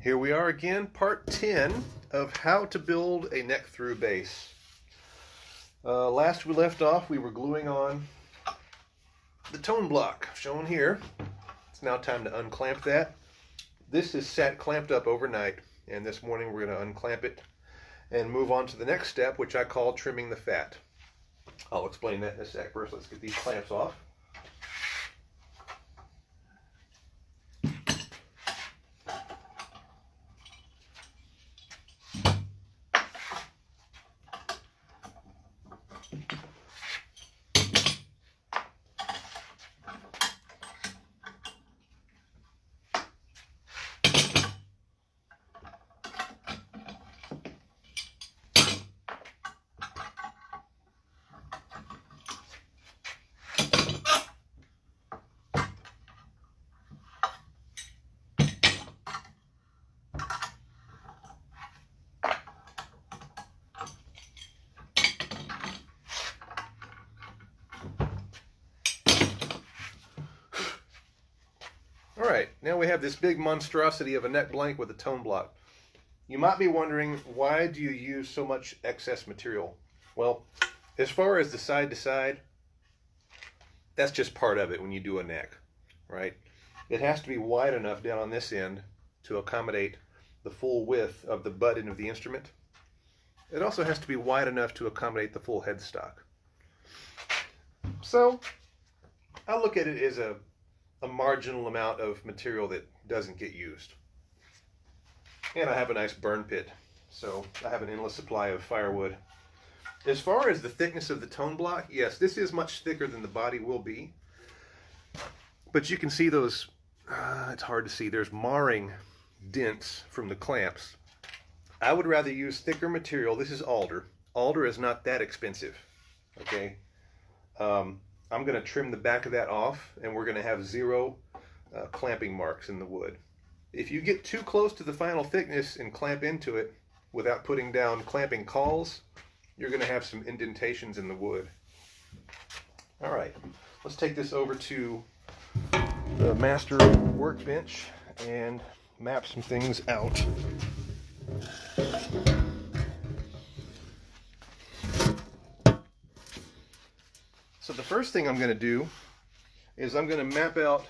Here we are again, part 10 of how to build a neck through base. Last we left off, we were gluing on the tone block shown here. It's now time to unclamp that. This is sat clamped up overnight, and this morning we're going to unclamp it and move on to the next step, which I call trimming the fat. I'll explain that in a sec. First, let's get these clamps off. Alright, now we have this big monstrosity of a neck blank with a tone block. You might be wondering, why do you use so much excess material? Well, as far as the side to side, that's just part of it when you do a neck, right? It has to be wide enough down on this end to accommodate the full width of the butt end of the instrument. It also has to be wide enough to accommodate the full headstock. So, I look at it as a marginal amount of material that doesn't get used. And I have a nice burn pit, so I have an endless supply of firewood. As far as the thickness of the tone block, yes, this is much thicker than the body will be. But you can see those, it's hard to see, there's marring dents from the clamps. I would rather use thicker material. This is alder. Alder is not that expensive, okay? I'm going to trim the back of that off, and we're going to have zero clamping marks in the wood. If you get too close to the final thickness and clamp into it without putting down clamping cauls, you're going to have some indentations in the wood. All right, let's take this over to the master workbench and map some things out. So the first thing I'm going to do is I'm going to map out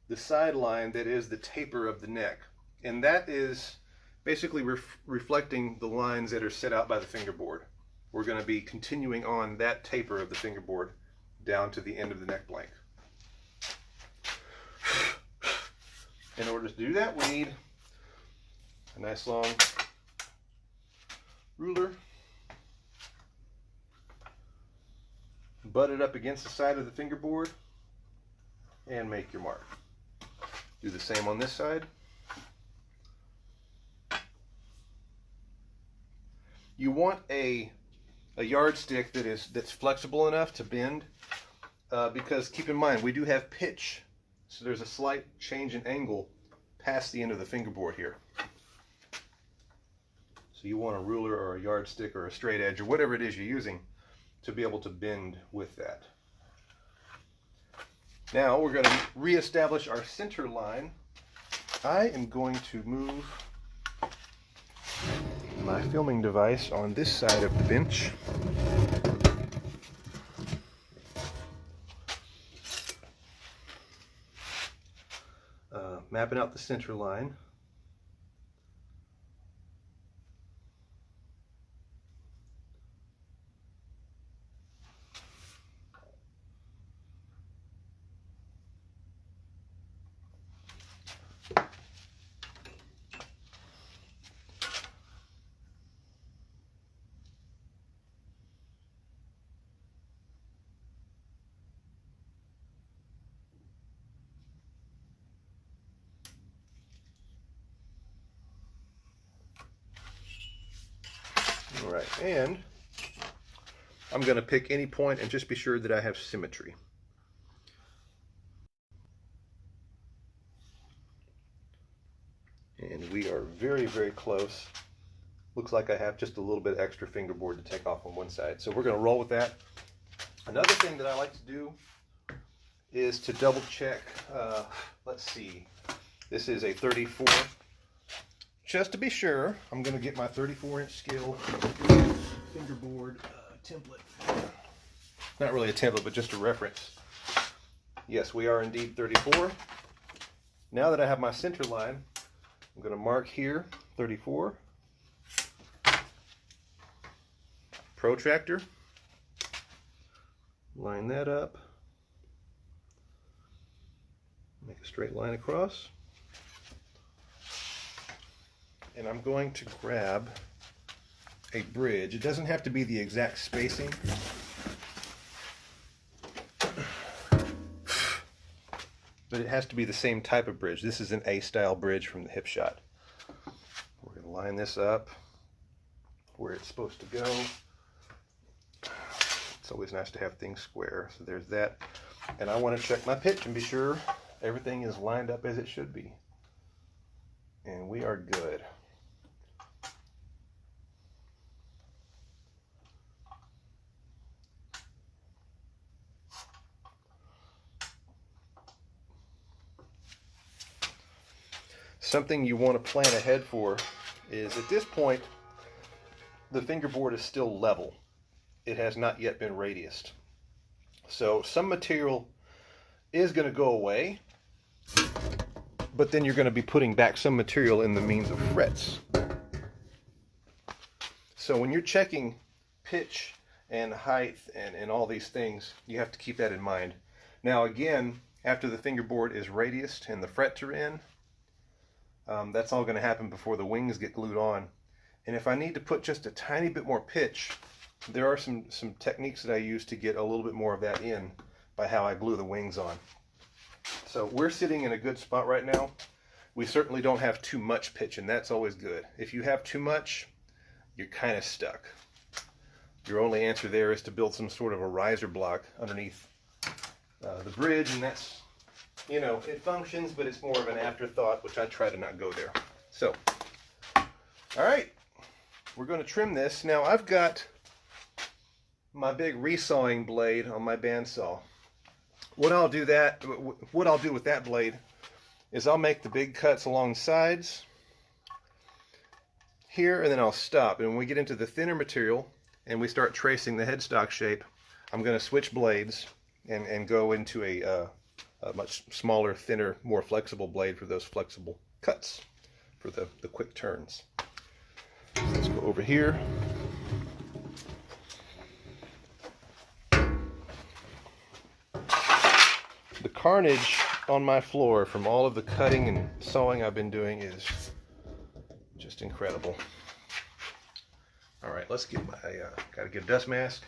the side line that is the taper of the neck. And that is basically reflecting the lines that are set out by the fingerboard. We're going to be continuing on that taper of the fingerboard down to the end of the neck blank. In order to do that, we need a nice long ruler. Butt it up against the side of the fingerboard and make your mark. Do the same on this side. You want a yardstick that's flexible enough to bend, because keep in mind we do have pitch, so there's a slight change in angle past the end of the fingerboard here. So you want a ruler or a yardstick or a straight edge or whatever it is you're using to be able to bend with that. Now we're going to reestablish our center line. I am going to move my filming device on this side of the bench. Mapping out the center line. All right, and I'm going to pick any point and just be sure that I have symmetry. And we are very, very close. Looks like I have just a little bit extra fingerboard to take off on one side. So we're going to roll with that. Another thing that I like to do is to double check, let's see, this is a 34 just to be sure, I'm going to get my 34-inch scale fingerboard template. Not really a template, but just a reference. Yes, we are indeed 34. Now that I have my center line, I'm going to mark here 34. Protractor. Line that up. Make a straight line across. And I'm going to grab a bridge. It doesn't have to be the exact spacing. But it has to be the same type of bridge. This is an A-style bridge from the Hipshot. We're going to line this up where it's supposed to go. It's always nice to have things square. So there's that. And I want to check my pitch and be sure everything is lined up as it should be. And we are good. Something you want to plan ahead for is, at this point, the fingerboard is still level. It has not yet been radiused. So some material is going to go away, but then you're going to be putting back some material in the means of frets. So when you're checking pitch and height and all these things, you have to keep that in mind. Now again, after the fingerboard is radiused and the frets are in, that's all going to happen before the wings get glued on. And if I need to put just a tiny bit more pitch, there are some techniques that I use to get a little bit more of that in by how I glue the wings on. So we're sitting in a good spot right now. We certainly don't have too much pitch, and that's always good. If you have too much, you're kind of stuck. Your only answer there is to build some sort of a riser block underneath the bridge, and that's, you know, it functions, but it's more of an afterthought, which I try to not go there. So, all right, we're going to trim this. Now I've got my big resawing blade on my bandsaw. What I'll do with that blade is I'll make the big cuts along the sides here, and then I'll stop. And when we get into the thinner material and we start tracing the headstock shape, I'm going to switch blades and go into a much smaller, thinner, more flexible blade for those flexible cuts, for the quick turns. So let's go over here. The carnage on my floor from all of the cutting and sawing I've been doing is just incredible. All right, let's get my, gotta get a dust mask.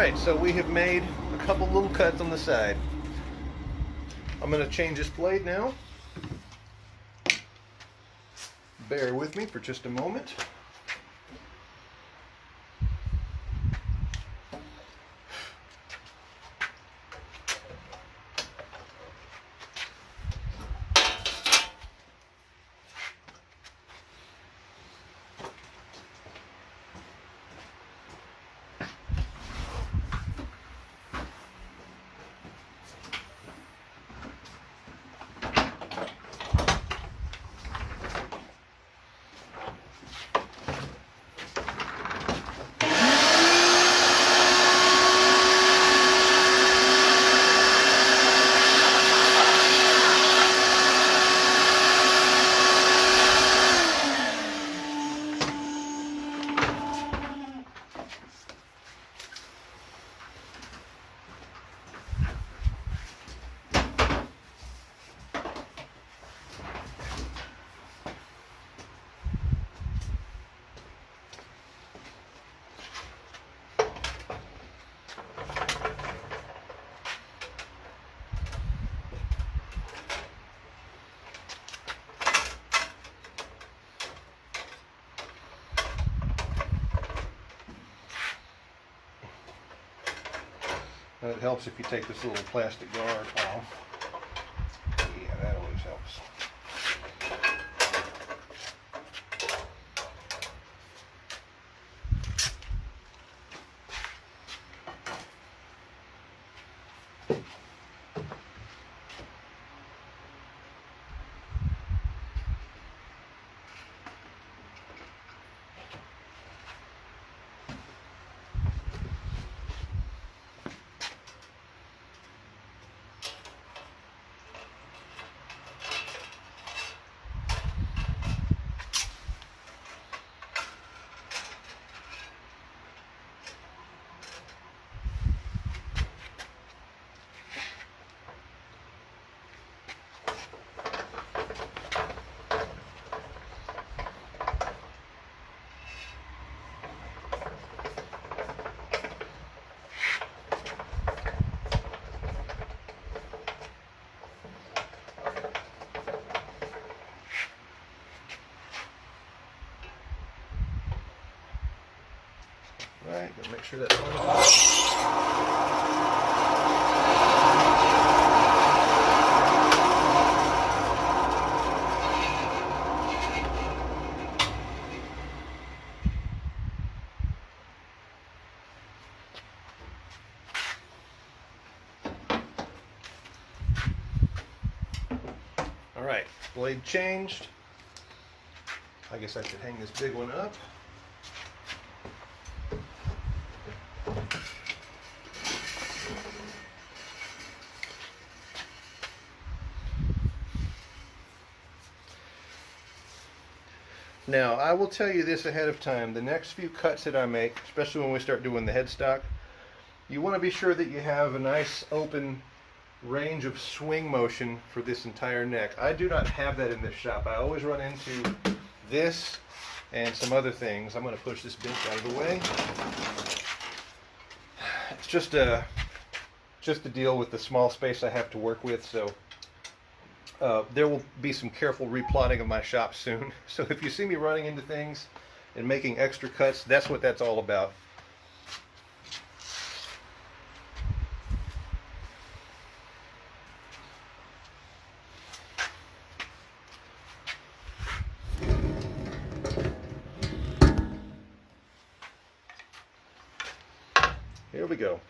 Alright, so we have made a couple little cuts on the side. I'm going to change this blade now. Bear with me for just a moment. It helps if you take this little plastic guard off. Yeah, that always helps. Right, gotta make sure that's on. All right, blade changed. I guess I should hang this big one up. Now, I will tell you this ahead of time. The next few cuts that I make, especially when we start doing the headstock, you want to be sure that you have a nice open range of swing motion for this entire neck. I do not have that in this shop. I always run into this and some other things. I'm going to push this bench out of the way. It's just a deal with the small space I have to work with, so there will be some careful replotting of my shop soon. So if you see me running into things and making extra cuts, that's what that's all about. Here we go.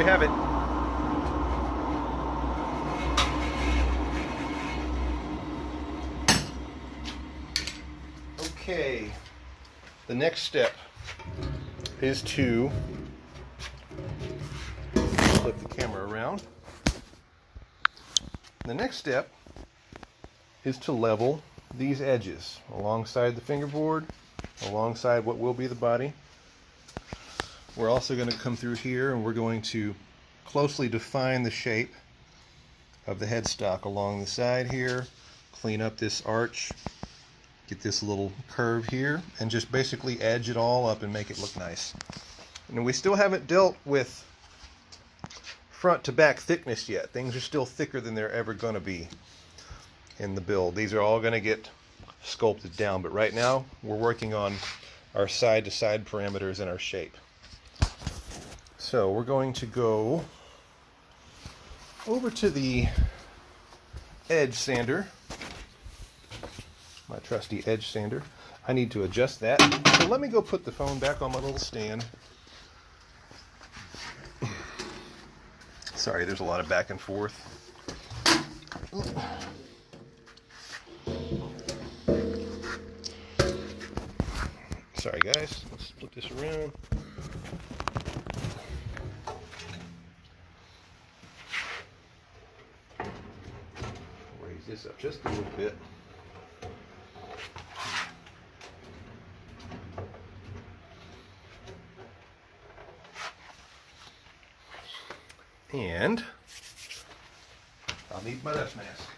we have it. Okay, the next step is to flip the camera around. The next step is to level these edges alongside the fingerboard, alongside what will be the body. We're also going to come through here and we're going to closely define the shape of the headstock along the side here, clean up this arch, get this little curve here, and just basically edge it all up and make it look nice. And we still haven't dealt with front to back thickness yet. Things are still thicker than they're ever going to be in the build. These are all going to get sculpted down, but right now we're working on our side to side parameters and our shape. So we're going to go over to the edge sander, my trusty edge sander. I need to adjust that. So let me go put the phone back on my little stand. Sorry, there's a lot of back and forth. Sorry guys, let's flip this around. Raise this up just a little bit. And I'll need my dust mask.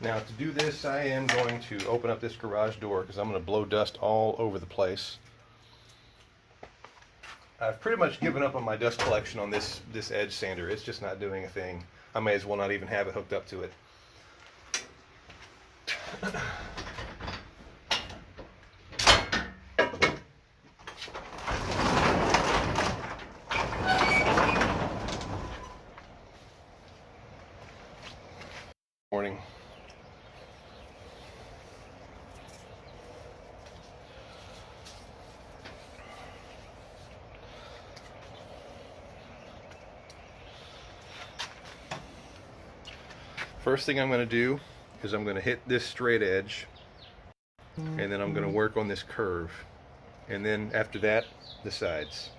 Now to do this, I am going to open up this garage door because I'm going to blow dust all over the place. I've pretty much given up on my dust collection on this edge sander. It's just not doing a thing. I may as well not even have it hooked up to it. Morning. First thing I'm going to do is I'm going to hit this straight edge, and then I'm going to work on this curve, and then after that the sides.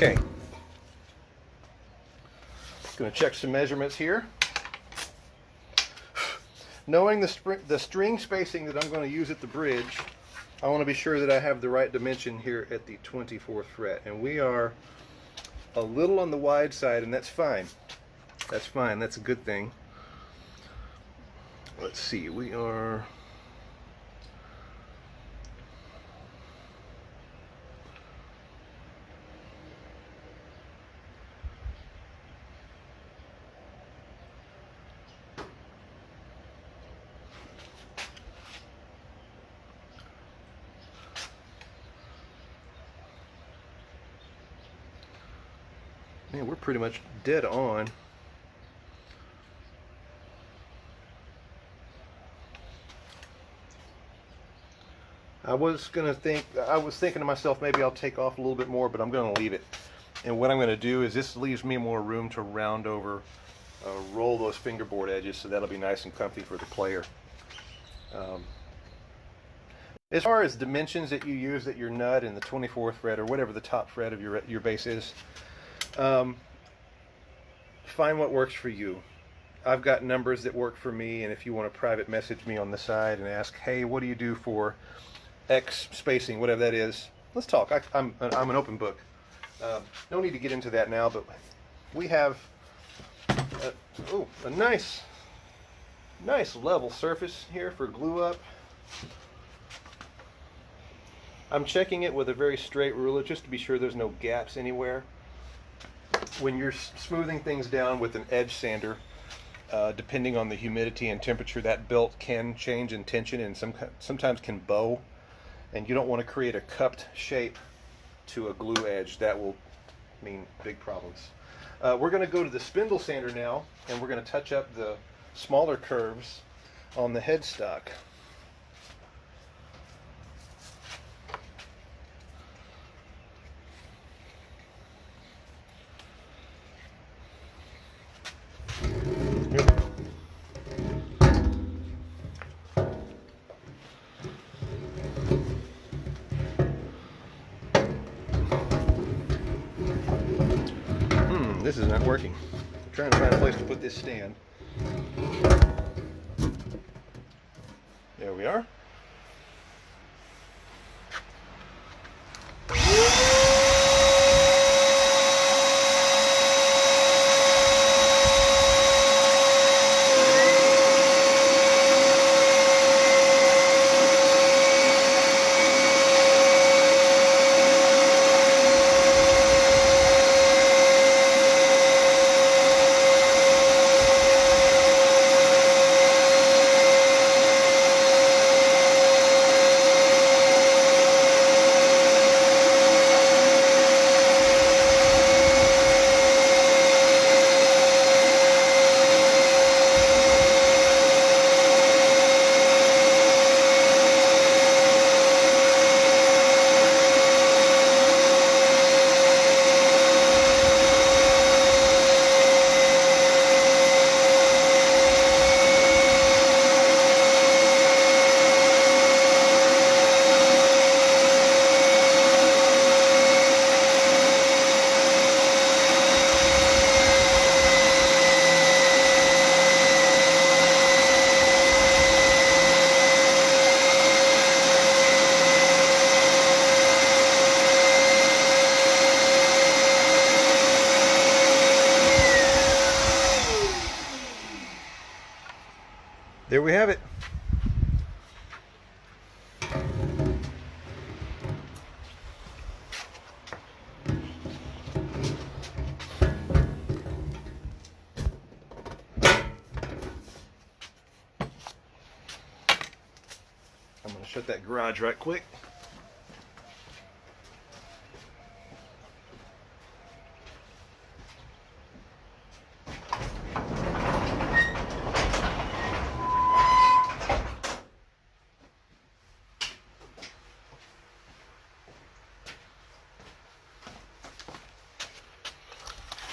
Okay. going to check some measurements here. Knowing the string spacing that I'm going to use at the bridge, I want to be sure that I have the right dimension here at the 24th fret. And we are a little on the wide side, and that's fine. That's fine. That's a good thing. Let's see. We are... Man, we're pretty much dead on. I was thinking to myself, maybe I'll take off a little bit more, but I'm going to leave it. And what I'm going to do is this leaves me more room to round over, roll those fingerboard edges, so that'll be nice and comfy for the player. As far as dimensions that you use at your nut in the 24th fret or whatever the top fret of your bass is, find what works for you. I've got numbers that work for me, and if you want to private message me on the side and ask, hey, what do you do for X spacing, whatever that is, let's talk. I'm an open book. No need to get into that now, but we have a nice level surface here for glue up. I'm checking it with a very straight ruler just to be sure there's no gaps anywhere. When you're smoothing things down with an edge sander, depending on the humidity and temperature, that belt can change in tension and sometimes can bow, and you don't want to create a cupped shape to a glue edge. That will mean big problems. We're going to go to the spindle sander now, and we're going to touch up the smaller curves on the headstock. This is not working. I'm trying to find a place to put this stand. There we are. There we have it. I'm going to shut that garage right quick.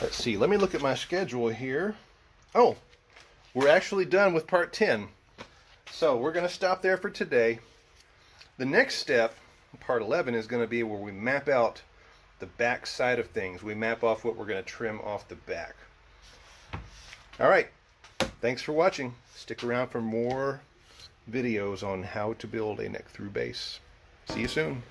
Let's see, let me look at my schedule here. Oh, we're actually done with part 10. So we're going to stop there for today. The next step, part 11, is going to be where we map out the back side of things. We map off what we're going to trim off the back. All right. Thanks for watching. Stick around for more videos on how to build a neck through base. See you soon.